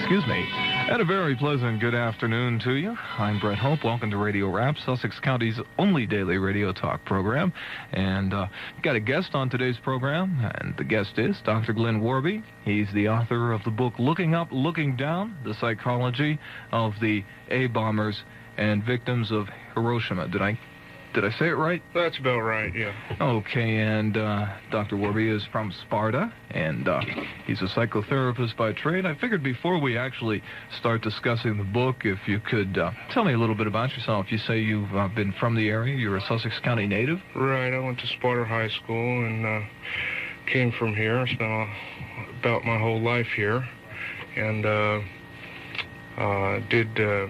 Excuse me. And a very pleasant good afternoon to you. I'm Brett Hope. Welcome to Radio Rap, Sussex County's only daily radio talk program. And got a guest on today's program, and the guest is Dr. Glenn Warrebey. He's the author of the book Looking Up, Looking Down, The Psychology of the A-Bombers and Victims of Hiroshima. Did I say it right? That's about right, yeah. Okay, and Dr. Warrebey is from Sparta, and he's a psychotherapist by trade. I figured before we actually start discussing the book, if you could tell me a little bit about yourself. You say you've been from the area. You're a Sussex County native? Right, I went to Sparta High School and came from here. I spent about my whole life here, and did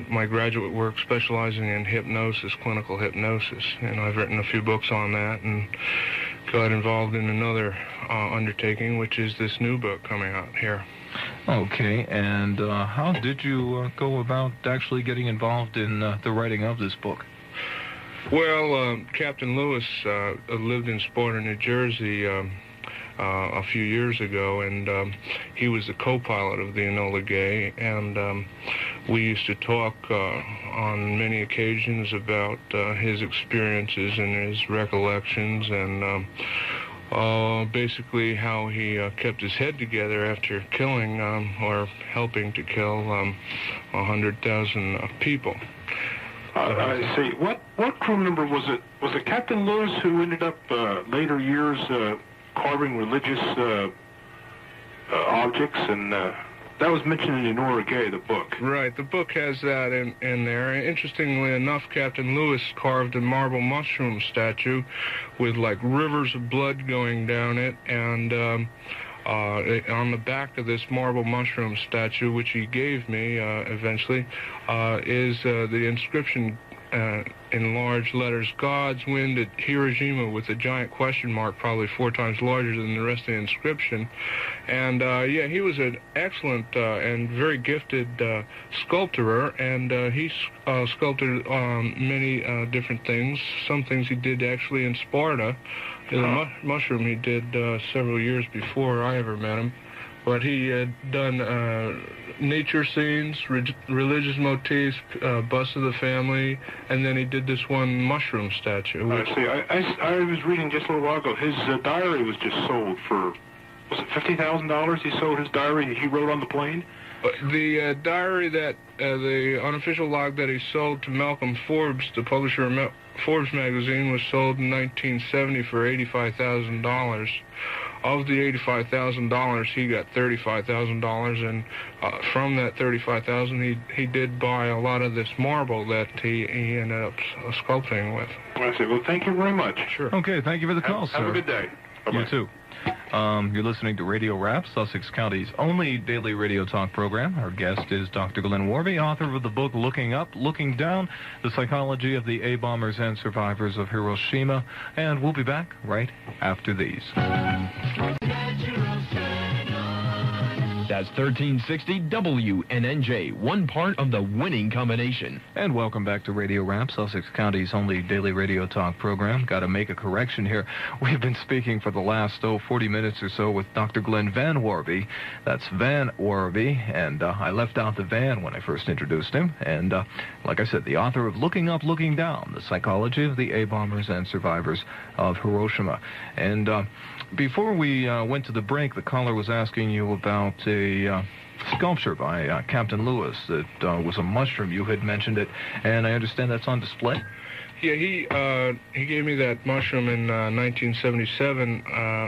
my graduate work specializing in hypnosis, clinical hypnosis, and I've written a few books on that and got involved in another undertaking, which is this new book coming out here. Okay, and how did you go about actually getting involved in the writing of this book? Well, Captain Lewis lived in Sparta, New Jersey, a few years ago, and he was the co-pilot of the Enola Gay, and we used to talk on many occasions about his experiences and his recollections, and basically how he kept his head together after killing or helping to kill 100,000 people. I see. What crew member was it? Was it Captain Lewis who ended up later years carving religious objects, and that was mentioned in Enola Gay, the book. Right, the book has that in there. Interestingly enough, Captain Lewis carved a marble mushroom statue with like rivers of blood going down it, and on the back of this marble mushroom statue, which he gave me eventually, is the inscription in large letters, God's wind at Hiroshima, with a giant question mark, probably 4 times larger than the rest of the inscription. And yeah, he was an excellent and very gifted sculptor, and he sculpted many different things. Some things he did actually in Sparta. The mushroom he did several years before I ever met him. But he had done nature scenes, religious motifs, bust of the family, and then he did this one mushroom statue. I see. I was reading just a little while ago, his diary was just sold for, was it $50,000? He sold his diary he wrote on the plane? The diary that, the unofficial log that he sold to Malcolm Forbes, the publisher of Forbes magazine, was sold in 1970 for $85,000. Of the $85,000, he got $35,000, and from that $35,000, he did buy a lot of this marble that he ended up sculpting with. I see. Well, thank you very much. Sure. Okay, thank you for the call, sir. Have a good day. Bye-bye. You too. You're listening to Radio Rap, Sussex County's only daily radio talk program. Our guest is Dr. Glenn Warrebey, author of the book Looking Up, Looking Down, The Psychology of the A-Bombers and Survivors of Hiroshima. And we'll be back right after these. That's 1360 WNNJ, one part of the winning combination. And welcome back to Radio Rap, Sussex County's only daily radio talk program. Got to make a correction here. We've been speaking for the last, 40 minutes or so with Dr. Glenn Van Warrebey. That's Van Warrebey, and I left out the Van when I first introduced him. And like I said, the author of Looking Up, Looking Down, The Psychology of the A-Bombers and Survivors of Hiroshima. And before we went to the break, the caller was asking you about a sculpture by Captain Lewis that was a mushroom. You had mentioned it, and I understand that's on display? Yeah, he gave me that mushroom in 1977,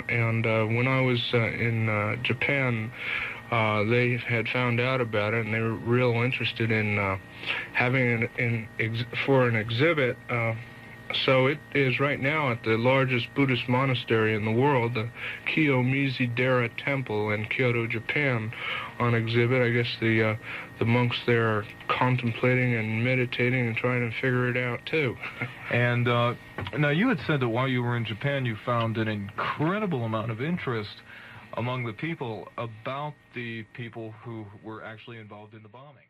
and when I was in Japan, they had found out about it, and they were real interested in having it for an exhibit. So it is right now at the largest Buddhist monastery in the world, the Kiyomizu-dera Temple in Kyoto, Japan, on exhibit. I guess the monks there are contemplating and meditating and trying to figure it out, too. And now you had said that while you were in Japan, you found an incredible amount of interest among the people about the people who were actually involved in the bombing.